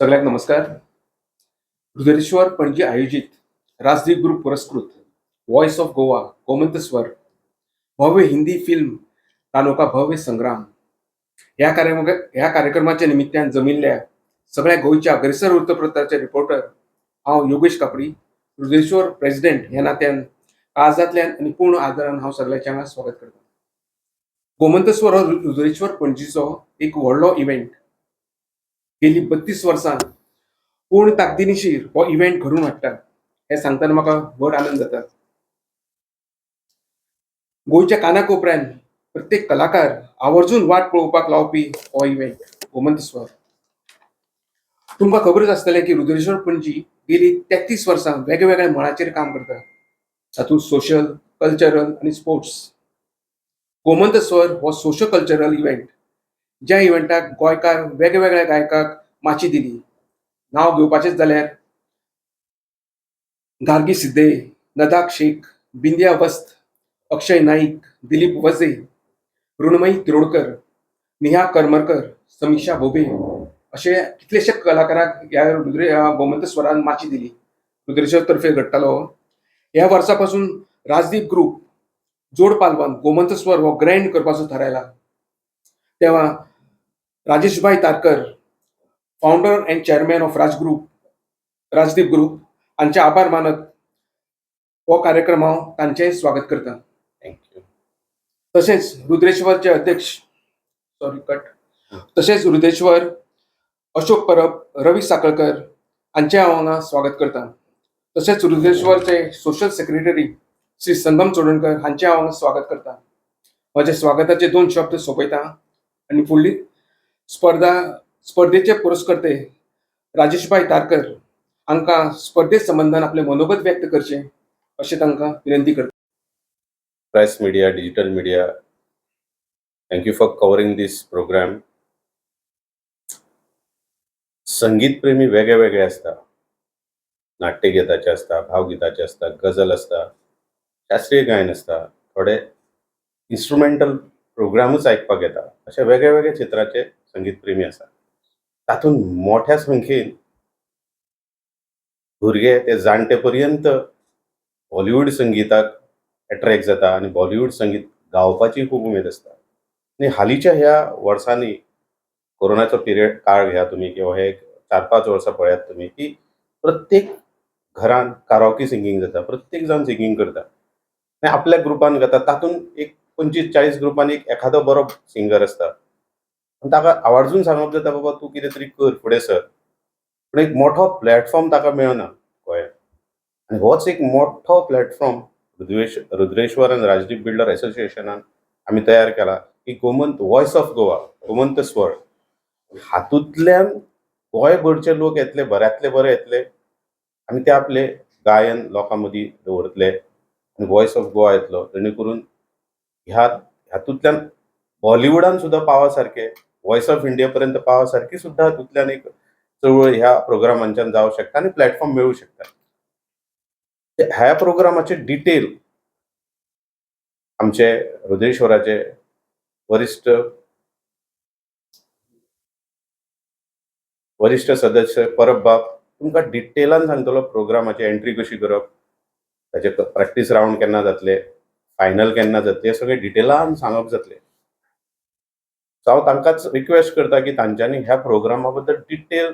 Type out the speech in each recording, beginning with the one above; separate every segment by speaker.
Speaker 1: सगळ्यांना नमस्कार. हृदयेश्वर पणजी आयोजित राजदीप ग्रुप पुरस्कृत व्हॉइस ऑफ गोवा गोमंत स्वर भव्य हिंदी फिल्म तालुका भव्य संग्राम या कार्यक्रमाच्या निमित्तान जमिल्ल्या सगळ्या गोयच्या अग्रेसर वृत्तपत्राचे रिपोर्टर हांव योगेश कापडी हृदयेश्वर प्रेसिडेंट ह्या नात्यान काळजांतल्यान आणि पूर्ण आदरान हांव सगळ्यांचे हांगा स्वागत करता. गोमंत स्वर हो हृदयेश्वर पणजीचो एक व्हडलो इव्हेंट. गेली 32 वर्सां पूर्ण ताकदीनिशीर हो इव्हेंट घडून हाडटा हे सांगतना म्हाका व्हड आनंद जाता. गोंयच्या कानाकोपऱ्यान प्रत्येक कलाकार आवर्जून वाट पळोवपाक लावपी हो इव्हेंट गोमंत स्वर. तुमकां खबरच आसतलें की हृदयेश्वर पणजी गेली 33 वर्सां वेगवेगळ्या मळाचेर काम करता. तातूंत सोशल, कल्चरल आणि स्पोर्ट्स. गोमंत स्वर हो सोशो कल्चरल इव्हेंट ज्या इव्हेंटाक गोंयकार वेगवेगळ्या गायकाक माची दिली. नांव घेवपाचेंच जाल्यार गार्गी सिद्धे, नदाक शेख, बिंदिया वस्त, अक्षय नाईक, दिलीप वजे, ऋणमयी तिरोडकर, नेहा करमरकर, समीक्षा बोबे असे कितलेशे कलाकारांक ह्या गोमंत स्वरान माची दिली. रुद्रेश्वर तर्फे घडटालो. ह्या वर्सापासून राजदीप ग्रुप जोड पालवान गोमंत स्वर हो ग्रँड करपाचो थारायला. तेव्हा Rajeshbhai Tarkar, founder and chairman of Rajdeep group हांचे आभार मानत हो कार्यक्रम हांव तांचें स्वागत करता.
Speaker 2: थँक्यू.
Speaker 1: तशेंच रुद्रेश्वरचे अध्यक्ष रुद्रेश्वर अशोक परब, रवी साकळकर हांचे हांव हांगा स्वागत करता. तशेंच रुद्रेश्वरचे सोशल सेक्रेटरी श्री संगम चोडणकर हांचे हांव हांगा स्वागत करता. म्हजे स्वागताचे 2 शब्द सोंपयता आनी फुडली स्पर्धेचे पुरस्कर्ते राजेशभाई तारकर हांकां स्पर्धे संबंधान आपले मनोगत व्यक्त करचें अशें तांकां विनंती करता.
Speaker 2: Press media, digital media, thank you for covering this program. संगीत प्रेमी वेगळे वेगळे असता. नाट्यगीताचे असता, भावगीताचे असता, गझल असता, शास्त्रीय गायन असता, थोडे इन्स्ट्रुमेंटल प्रोग्रामूच आयकपाक येता. अशे वेगळे वेगळे क्षेत्राचे संगीत प्रेमी आसा. तातूंत मोठ्या संख्येन भुरगे ते जाणटे पर्यंत बॉलिवूड संगीताक अट्रॅक्ट जाता आनी बॉलिवूड संगीत गावपाची खूब उमेद आसता. आनी हालींच्या ह्या वर्सांनी कोरोनाचो पिरियड काळ घ्या तुमी किंवा हे 4-5 वर्सां पळयात तुमी की प्रत्येक घरान काराओके सिंगींग जाता. प्रत्येक जाण सिंगींग करता आनी आपल्या ग्रुपान गाता. तातूंत एक 25-40 ग्रुपान एक एखादो बरो सिंगर आसता आनी ताका आवाजून सांगप जाता बाबा तूं कितें तरी कर, फुडें सर. पूण एक मोठो प्लॅटफॉर्म ताका मेळना गोंयांत. आनी होच एक मोठो प्लॅटफॉर्म रुद्रेश्वर आनी राजदीप बिल्डर एसोसिएशनान आमी तयार केला की गोमंत व्हॉइस ऑफ गोवा गोमंत स्वर. हातूंतल्यान गोंयभरचे लोक येतले, बऱ्यांतले बरे येतले आनी ते आपले गायन लोकां मदीं दवरतले आनी व्हॉइस ऑफ गोवा येतलो. जेणे करून हातूंतल्यान बॉलिवूडान सुद्दां पावा सारके, व्हॉइस ऑफ इंडिया पर्यंत पावा सारकी सुद्दां हातूंतल्यान एक चळवळ ह्या प्रोग्रामांच्यान जावं शकता आनी प्लॅटफॉर्म मेळूं शकता. ह्या प्रोग्रामाचे डिटेल आमचे हृदयेश्वराचे वरिष्ठ सदस्य परब बाब तुमकां डिटेलान सांगतलो प्रोग्रामाची एंट्री कशी करप, ताचे प्रॅक्टीस रावंड केन्ना जातले, फायनल केन्ना जातले, सगळे डिटेलान सांगप जातले. सो हांव तांकांच रिक्वेस्ट करता की तांच्यांनी ह्या प्रोग्रामा बद्दल डिटेल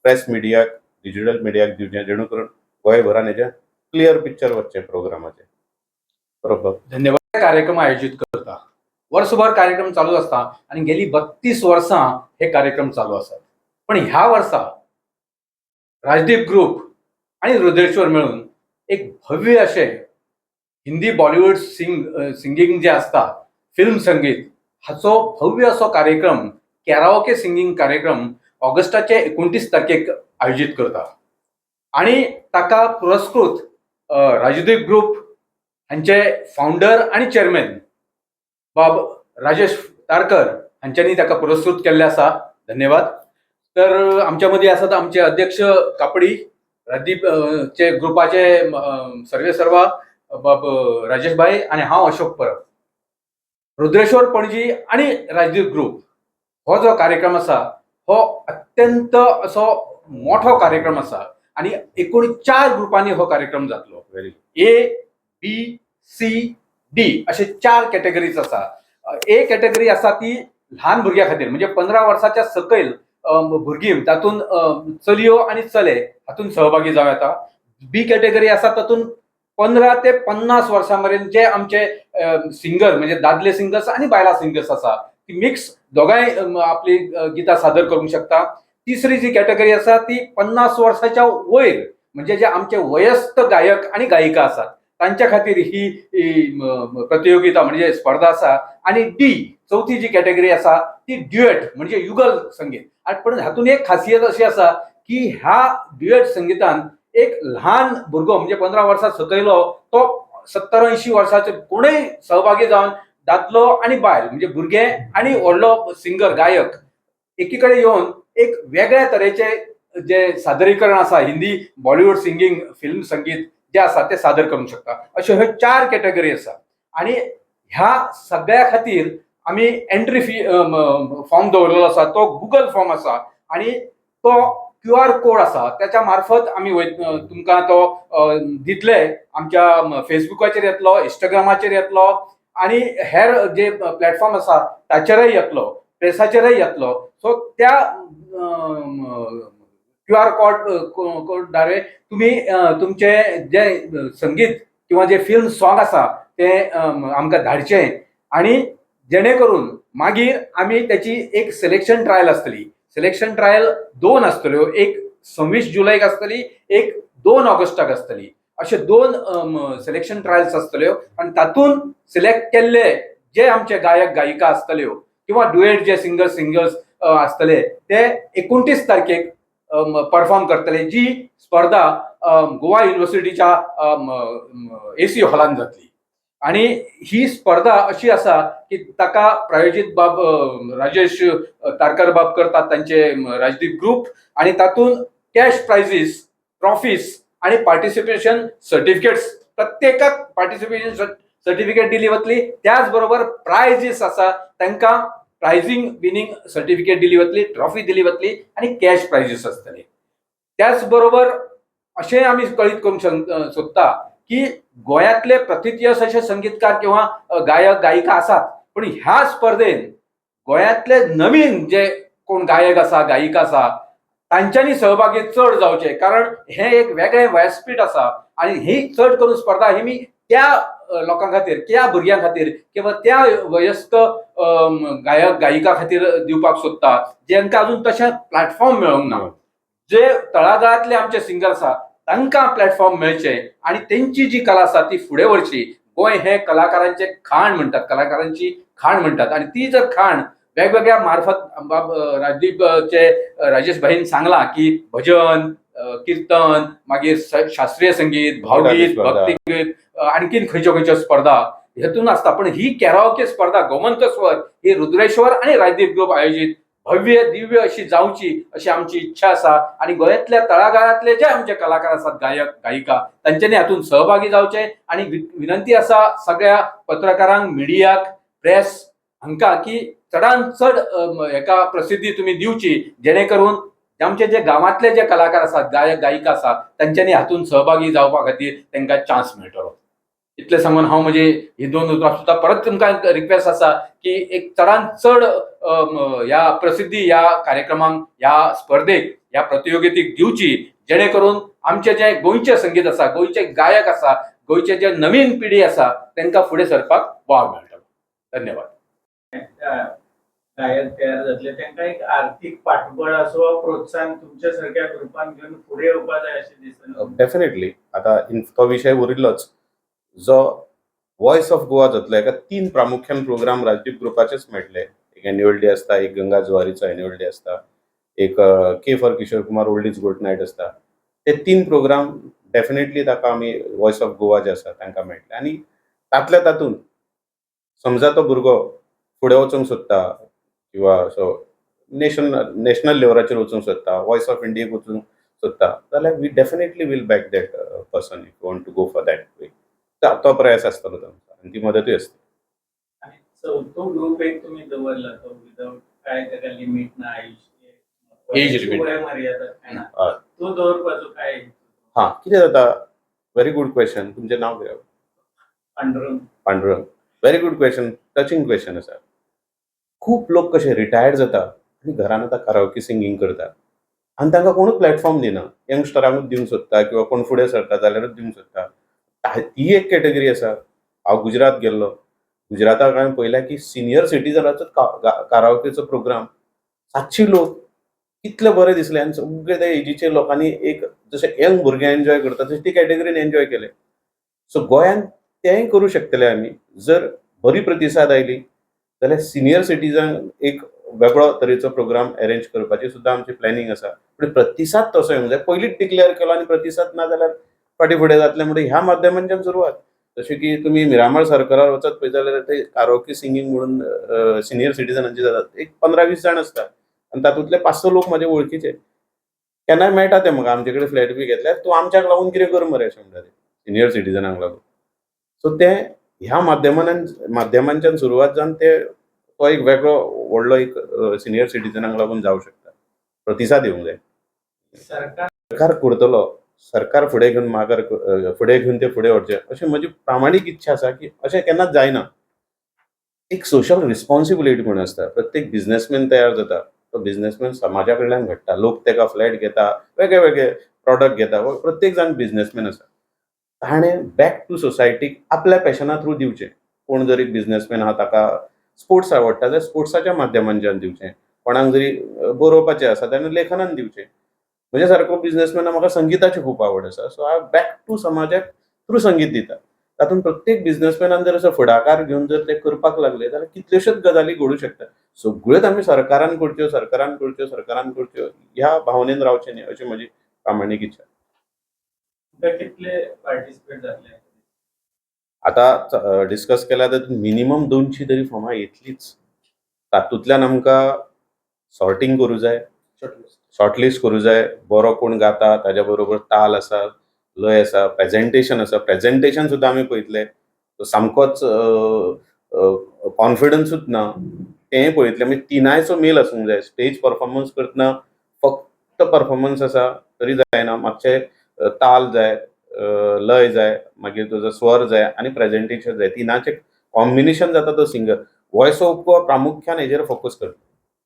Speaker 2: प्रेस मिडियाक, डिजिटल मिडियाक दिवचें जेणे करून गोंयभरान हेजे क्लियर पिक्चर वचचें प्रोग्रामाचें. बरोबर.
Speaker 3: धन्यवाद. कार्यक्रम आयोजित करता. वर्षभर कार्यक्रम चालू असता आणि गेली 32 वर्सां हे कार्यक्रम चालू असतात. पण ह्या वर्सा राजदीप ग्रुप आणि हृदयेश्वर मिळून एक भव्य असे हिंदी बॉलिवूड सिंगिंग जे असता, फिल्म संगीत हाचो भव्य असो कार्यक्रम, कॅराओके सिंगिंग कार्यक्रम ऑगस्टाचे 29 तारखेक आयोजित करता. आणि ताका पुरस्कृत राजदीप ग्रुप हांचे फाउंडर आणि चेअरमॅन बाब राजेश तारकर हांच्यांनी ताका पुरस्कृत केल्ले आसा. धन्यवाद. तर आमच्या मध्ये आसात आमचे अध्यक्ष कापडी, राजदीप चे ग्रुपाचे सर्वेसर्वा बाब राजेशभाई आणि हांव अशोक परब. रुद्रेश्वर पणजी आणि राजदीप ग्रुप हो जो कार्यक्रम आसा हो अत्यंत असो मोठो कार्यक्रम असा आणि एकूण 4 ग्रुपांनी हो कार्यक्रम जातलो.
Speaker 2: व्हेरी
Speaker 3: ए, बी, सी, डी असे 4 कॅटेगरीज असा. ए कॅटेगरी असा ती लहान भुरग्या खातीर म्हणजे 15 वर्साच्या सकयल भुरगीं तातून चलयो आणि चले हातून सहभागी जावं येता. बी कॅटेगरी आसा तातून 15 ते 50 वर्सां मेरेन जे आमचे सिंगर म्हणजे दादले सिंगर्स आणि बायला सिंगर्स आसा ती मिक्स दोगांय आपली गितां सादर करूंक शकता. तिसरी जी कॅटेगरी आसा ती 50 वर्साच्या वयर म्हणजे जे आमचे वयस्क गायक आणि गायिका आसात तांच्या खातीर ही प्रतियोगिता म्हणजे स्पर्धा आसा. आणि डी चौथी जी कॅटेगरी आसा ती ड्युएट म्हणजे युगल संगीत. आणि पण हातून एक खासियत अशी आसा की ह्या ड्युएट संगीतान एक लहान भुरगो म्हणजे 15 वर्सां सकयलो तो 70-80 वर्सांचो कोणूय सहभागी जावन दादलो आणि बायल म्हणजे भुरगे आणि व्हडलो सिंगर गायक एकीकडे येवन एक वेगळ्या तरेचे जे सादरीकरण आसा हिंदी बॉलिवूड सिंगींग फिल्म संगीत जे आसा ते सादर करूंक शकता. अश्यो ह्यो 4 कॅटेगरी आसा. आणि ह्या सगळ्या खातीर आमी एंट्री फी फॉर्म दवरलेलो आसा. तो गुगल फॉर्म आसा आणि तो QR कोड आसा त्याच्या मार्फत आमी तुमकां तो दितले. आमच्या फेसबुकाचेर येतलो, इंस्टाग्रामाचेर येतलो आणि हेर जे प्लॅटफॉर्म आसा ताचेरय येतलो, प्रेसाचेरय येतलो. सो त्या QR कोड द्वारे तुम्ही तुमचे जे संगीत किंवा जे फिल्म सॉंग आसा ते आमकां धाडचे आणि जेणे करून मागीर आमी त्याची एक सिलेक्शन ट्रायल आसतली. सिलेक्शन ट्रायल 2 आसतल्यो. एक 26 जुलैक आसतली, एक 2 ऑगस्टाक आसतली. अशे 2 सिलेक्शन ट्रायल्स आसतल्यो आणि तातून सिलेक्ट केल्ले जे आमचे गायक गायिका आसतल्यो किंवा डुएट जे सिंगर्स आसतले ते 29 तारखेक परफॉर्म करतले. जी स्पर्धा गोवा युनिव्हर्सिटीच्या AC हॉलान जातली. आणि ही स्पर्धा अशी आसा की ताका प्रायोजीत बाब राजेश तारकर बाब करतात तांचे राजदीप ग्रुप आणि तातून कॅश प्राइजीस, ट्रॉफीज आणि पार्टिसिपेशन सर्टिफिकेट्स प्रत्येकाक पार्टिसिपेशन सर्टिफिकेट दिली वतली. त्याच बरोबर प्राइजीस आसा तांकां प्राइजिंग विनिंग सर्टिफिकेट दिली वतली, ट्रॉफी दिली वतली आणि कॅश प्राइजीस आसतले. त्याच बरोबर अशें आमी कळीत करूंक सोदता की गोंयांतले प्रथितयश असे संगीतकार किंवा गायक गायिका आसात पण ह्या स्पर्धेन गोंयांतले नवीन जे कोण गायक आसा गायिका आसा तांच्यांनी सहभागी चड जावचे. कारण हे एक वेगळे व्यासपीठ आसा आणि ही चड करून स्पर्धा ही मी त्या लोकां खातीर त्या भुरग्यां खातीर किंवा त्या वयस्क गायक गायिका खातीर दिवपाक सोदता जेंकां अजून तशें प्लॅटफॉर्म मेळोंक ना. जे तळागाळांतले आमचे सिंगर आसा तांकां प्लॅटफॉर्म मेळचे आणि त्यांची जी कला आसा ती फुडें व्हरची. गोंय हे कलाकारांचे खाण म्हणटात, कलाकारांची खाण म्हणटात आणि ती जर खाण वेगवेगळ्या मार्फत राजदीपचे राजेश भाईन सांगला की भजन, कीर्तन, मागीर शास्त्रीय संगीत, भावगीत, भक्तिगीत, आणखीन खंयच्यो स्पर्धा हेतून आसता. पण ही कॅराओके स्पर्धा गोमंत स्वर ही रुद्रेश्वर आणि राजदीप ग्रुप आयोजित भव्य दिव्य अशी जावची अशी आमची इच्छा आसा. आणि गोंयांतल्या तळागाळांतले जे आमचे कलाकार आसात गायक गायिका तांच्यांनी हातून सहभागी जावचे. आणि विनंती आसा सगळ्या पत्रकारांक, मिडियाक, प्रेस हांकां की चडांत चड हेका प्रसिद्धी तुमी दिवची जेणे करून आमचे जे गांवांतले जे कलाकार आसात गायक गायिका आसात तांच्यांनी हातून सहभागी जावपा खातीर तांकां चान्स मेळटलो. इतले सांगून हांव म्हजे ही 2 उतरां सुद्दां परत तुमकां रिक्वेस्ट आसा की एक चडांत चड ह्या प्रसिद्धी ह्या कार्यक्रमांक ह्या स्पर्धेक ह्या प्रतियोगितेक दिवची जेणे करून आमचे जे गोंयचे संगीत आसा, गोंयचे गायक आसा, गोंयचे जे नवीन पिढी आसा तांकां फुडें सरपाक वाव मेळटलो. धन्यवाद.
Speaker 4: गायक तयार जातले तांकां एक आर्थीक पाठबळ असो प्रोत्साहन तुमच्या सारख्या ग्रुपान घेऊन फुडें येवपा जाय अशें दिसता.
Speaker 2: डेफिनेटली आता तो विषय उरिल्लोच जो वॉइस ऑफ गोवा जातलो हेका 3 प्रामुख्यान प्रोग्राम राजदीप ग्रुपाचेच मेळटले. एक एन्युअल डे आसता, एक गंगा जुवारीचो एन्युअल डे आसता, एक K for Kishore Kumar old is gold night आसता. ते 3 प्रोग्राम डेफिनेटली ताका आमी वॉइस ऑफ गोवा जे आसा तांकां मेळटले. आणि तातूंत समजा तो भुरगो फुडें वचूंक सोदता किंवा असो नॅशनल लेवलाचेर वचूंक सोदता, वॉइस ऑफ इंडियाक वचूंक सोदता जाल्यार वी definitely will back that person if you want to go for that way. तो प्रयास आसतलो तांचो आनी ती मदतूय आसतली.
Speaker 4: आणि चवथो ग्रुप एक तुम्ही दवरला तो विदाउट काय ताका लिमिट ना
Speaker 3: Age limit.
Speaker 4: मर्यादा काय ना. तो दवरपाचो काय
Speaker 2: हा कितें जाता, व्हेरी गुड क्वेश्चन. तुमचें नांव कितें?
Speaker 4: Pandurang.
Speaker 2: Pandurang. Very good question, touching question आसा. खूप लोक कशे रिटायर्ड जाता आनी घरान आतां काराओके सिंगींग करता आनी तांकां कोणूच प्लॅटफॉर्म दिना. यंगस्टरांकूच दिवंक सोदता किंवा कोण फुडें सरता जाल्यारूच दिवंक सोदता. ही एक कॅटेगरी आसा. हांव गुजरात गेल्लो. गुजराताक हांवें पळयलें की सिनियर सिटीजनाचो काराओकेचो प्रोग्राम 700 लोक. कितले बरें दिसलें आनी सगळे त्या एजीचे लोकांनी एक जशे यंग भुरगे एन्जॉय करता तशें ती कॅटेगरीन एन्जॉय केलें. सो गोंयांत तेंय करूं शकतले आमी जर बरी प्रतिसाद आयली जाल्यार सिनियर सिटीजन एक वेगळो तरेचो प्रोग्राम अरेंज करपाची सुद्दां आमची प्लॅनिंग आसा. पूण प्रतिसाद तसो येवंक जाय. पयलींच डिक्लेअर केलो आनी प्रतिसाद ना जाल्यार फाटीं फुडें जातलें. म्हणून ह्या माध्यमांच्यान सुरवात. जशें की तुमी मिरामार सर्कलार वचत पळयत जाल्यार ते काराओके सिंगींग म्हणून सिनियर सिटीजनांचे जातात. एक 15-20 जाण आसता आनी तातूंतले 5-6 लोक म्हाजे वळखीचे. केन्नाय मेळटा ते म्हाका, आमचे कडेन फ्लॅट बी घेतल्यार तूं आमच्याक लागून कितें कर मरे अशें म्हणटा ते सिनियर सिटीजनांक लागून. सो ते ह्या माध्यमांच्यान सुरवात जावन तो एक वेगळो व्हडलो एक सिनियर सिटीजनांक लागून जावंक शकता. प्रतिसाद येवंक जाय.
Speaker 4: सरकार
Speaker 2: सरकार करतलो. सरकार फुडें घेवन फुडें घेवन ते फुडें व्हरचें अशी म्हजी प्रामाणीक इच्छा आसा की अशें केन्नाच जायना. एक सोशल रिस्पॉन्सिबिलिटी म्हणून आसता. प्रत्येक बिझनेसमॅन तयार जाता. तो बिझनेसमॅन समाजा कडल्यान घडटा. लोक ताका फ्लॅट घेता, वेगळे वेगळे प्रॉडक्ट घेता. प्रत्येक जाण बिझनेसमॅन आसा. ताणें बॅक टू सोसायटीक आपल्या पॅशना थ्रू दिवचें. कोण जर एक बिझनेसमॅन आहा ताका स्पोर्ट्स आवडटा जाल्यार स्पोर्ट्साच्या माध्यमांच्यान दिवचें. कोणाक जरी बरोवपाचें आसा ताणें लेखनान दिवचें. म्हज्या सारको बिझनेसमॅन म्हाका संगीताची खूब आवड आसा. सो हांव बॅक टू समाजाक थ्रू संगीत दिता. तातूंत प्रत्येक बिझनेसमॅनान जर असो फुडाकार घेवन जर ते करपाक लागले जाल्यार कितल्योश्योच गजाली घडूंक शकता. सगळ्योच आमी सरकारान करच्यो ह्या भावनेन रावचें न्ही अशी म्हजी प्रामाणीक इच्छा.
Speaker 4: तुमकां कितले पार्टिसिपेट जातले?
Speaker 2: आतां डिस्कस केल्या तातूंत मिनिमम 200 तरी फॉर्मां येतलीच. तातूंतल्यान आमकां सॉर्टिंग करूं जाय, शॉर्टलिस्ट करूं जाय. बरो कोण गाता, ताच्या बरोबर ताल आसा, लय आसा, प्रेझेंटेशन आसा. प्रेझेंटेशन सुद्दां आमी पळयतले. तो सामकोच कॉन्फिडन्सूच ना तेंय पळयतले. म्हणजे तिनायचो मेल आसूंक जाय. स्टेज परफॉर्मन्स करतना फक्त परफॉर्मन्स आसा तरी जायना. मातशें ताल जाय, लय जाय, मागीर तुजो स्वर जाय आनी प्रेझेंटेशन जाय. तिनाचें कॉम्बिनेशन जाता तो सिंगर. व्हॉयस ऑफ गोवा प्रामुख्यान हेजेर फोकस करता.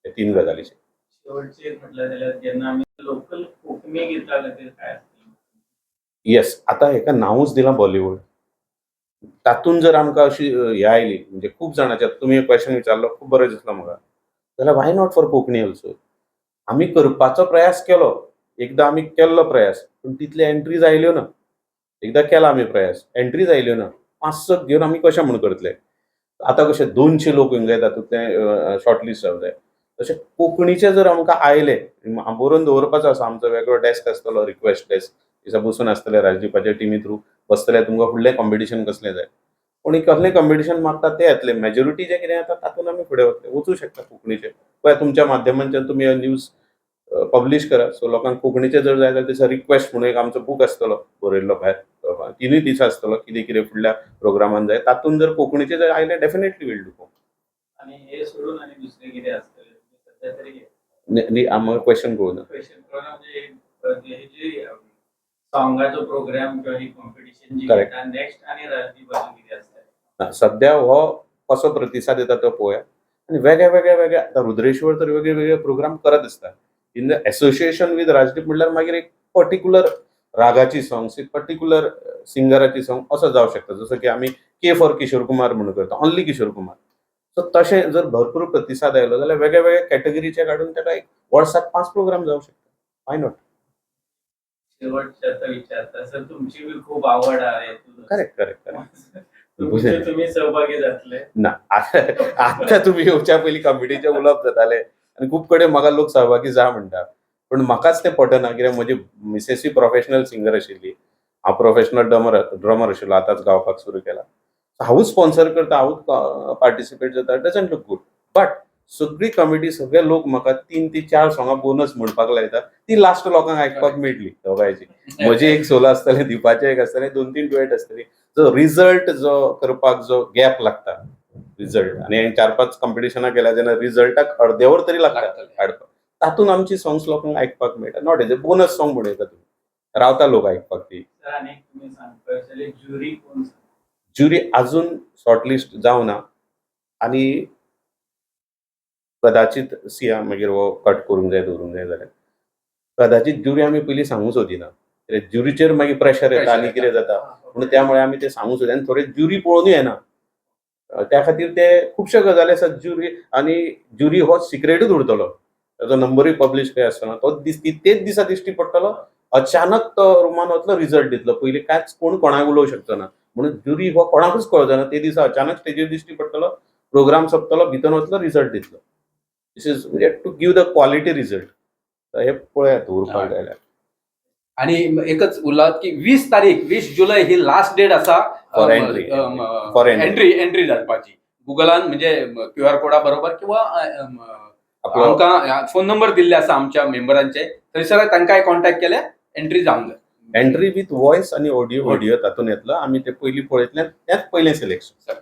Speaker 2: हे 3 गजालीचेर.
Speaker 4: शेवटचे एक म्हटलं जाल्यार जेन्ना आमी लोकल कोंकणी गितां खातीर काय आसतलें?
Speaker 2: येस, आतां हेका नांवूच दिलां बॉलिवूड. तातूंत जर आमकां अशी हे आयली म्हणजे खूब जाणांचे तुमी एक क्वेश्चन विचारलो खूब बरो दिसलो म्हाका. जाल्यार why not for Konkani also. आमी करपाचो प्रयास केलो. एकदां आमी केल्लो प्रयास पूण तितले एंट्रीज आयल्यो ना. एकदां केला आमी प्रयास, एंट्रीज आयल्यो ना. 5-6 घेवन आमी कशें म्हूण करतले. आतां कशे 200 लोक येवंक जाय तातूंतले शॉर्टलिस्ट जावंक जाय. तशें कोंकणीचे जर आमकां आयले, बरोवन दवरपाचो आसा आमचो वेगळो डेस्क आसतलो, रिक्वेस्ट डेस्क. दिसा बसून आसतले राजदीपाच्या टिमी थ्रू बसतले तुमकां फुडलें कॉम्पिटिशन कसलें जाय. कोणी कसलें कॉम्पिटिशन मागता ते येतले. मेजॉरिटी जें कितें येता तातूंत आमी फुडें वचूं शकता कोंकणीचे. पळय तुमच्या माध्यमांच्यान तुमी न्यूज पब्लीश करा. सो लोकांक कोंकणीचे जर जाय जाल्यार दिसा रिक्वेस्ट म्हणून एक आमचो बूक आसतलो बरयल्लो भायर. 3 दीस आसतलो कितें कितें फुडल्या प्रोग्रामान जाय. तातूंत जर कोंकणीचे जर आयले डेफिनेटली वील डू.
Speaker 4: आनी हे सोडून आनी दुसरें कितें आसतलें? सध्या तरी
Speaker 2: म्हाका क्वेश्चन कळूना.
Speaker 4: क्वेश्चन कळना म्हणजे हे जी सॉंगाचो प्रोग्राम किंवा ही कॉम्पिटिशन जी
Speaker 2: Correct.
Speaker 4: घेता नेक्स्ट आनी राजदीपाचें कितें आसतलें?
Speaker 2: सध्या हो कसो प्रतिसाद येता तो पळोवया आनी वेगळे आतां रुद्रेश्वर तर वेगळे प्रोग्राम करत आसता. In the association with Rajdeep म्हणल्यार मागीर एक पर्टिक्युलर रागाची सॉंग्स, एक पर्टिक्युलर सिंगराची सॉंग असो जावं शकता. जसो की आमी के फॉर किशोर कुमार म्हणून करता, ओन्ली किशोर कुमार. सो तशें जर भरपूर प्रतिसाद आयलो जाल्यार वेगळे कॅटेगरीचे काडून ताका एक वर्साक 5 प्रोग्राम जावं शकता. Why not.
Speaker 4: शेवटचे आतां विचारता सर, तुमची बी खूब आवड आहा हेतून.
Speaker 2: करेक्ट.
Speaker 4: तुम्ही सहभागी जातले?
Speaker 2: ना आतां तुमी येवच्या पयलीं कमिटीचे उलोवप जातालें आनी खूब कडेन म्हाका लोक सहभागी जा म्हणटा. पूण म्हाकाच तें पटना कित्याक म्हजी मिसेसूय प्रोफेशनल सिंगर आशिल्ली. हांव प्रोफेशनल ड्रमर आशिल्लो, आतांच गावपाक सुरू केला. हांवूच स्पॉन्सर करता, हांवूच पार्टिसिपेट जाता. Doesn't look good. बट सगळी कमिटी सगळे लोक म्हाका 3 ते 4 सॉंगां बोनस म्हणपाक लायता. ती लास्ट लोकांक आयकपाक मेळटली दोगांयची. म्हजी एक सोलो आसतलें, दिपाचें एक आसतलें, 2-3 डुएट आसतलीं. जो रिजल्ट जो करपाक जो गॅप लागता रिजल्ट आनी 4-5 कॉम्पिटिशनां केल्या जेन्ना रिजल्टाक अर्देवर तरी लागता हाडपाक. तातूंत आमची सॉंग्स लोकांक आयकपाक मेळटा. Not as a bonus song म्हणून येता तुमी, रावता लोक आयकपाक ती.
Speaker 4: सर आनी तुमी सांगपाक ज्युरी कोण
Speaker 2: ज्युरी अजून शॉर्टलिस्ट जावना आनी कदाचित सिया मागीर हो कट करूंक जाय दवरूंक जाय जाल्यार कदाचित ज्युरी आमी पयलीं सांगूंक सोदिना. कित्याक ज्युरीचेर मागीर प्रेशर येता आनी कितें जाता म्हणून त्यामुळे आमी ते सांगूंक सोदिना आनी थोडे ज्युरी पळोवनूय येना. त्या खातीर ते खुबश्यो गजाली आसात ज्युरी, आनी ज्युरी हो सिक्रेटूच उरतलो. ताचो नंबरूय पब्लीश खंय आसतना तेच दिसा दिश्टी पडटलो. अचानक तो रुमान वतलो, रिजल्ट दितलो. पयलीं कांयच कोण कोणाक उलोवंक शकचो ना. म्हणून ज्युरी हो कोणाकूच कळचो ना. ते दिसा अचानक स्टेजीर दिश्टी पडटलो, प्रोग्राम सोंपतलो, भितर वतलो, रिजल्ट दितलो. दिस इज म्हणजे to give the quality result. हे पळयात उरपाक जाय.
Speaker 3: आणि एकच उरलात की 20 जुलै ही लास्ट डेट आसा
Speaker 2: For entry. For entry.
Speaker 3: Entry जावपाची. गुगलान म्हणजे QR कोडा बरोबर किंवा
Speaker 2: आपलो
Speaker 3: आमकां फोन नंबर दिल्ले आसा आमच्या मेंबरांचे, थंयसर तांकांय कॉन्टॅक्ट केल्यार एंट्री जावंक जाय.
Speaker 2: एंट्री विथ वॉयस आनी ऑडियो तातूंत येतलो. आमी ते पयलीं पळयतले, तेंच पयलें सिलेक्शन.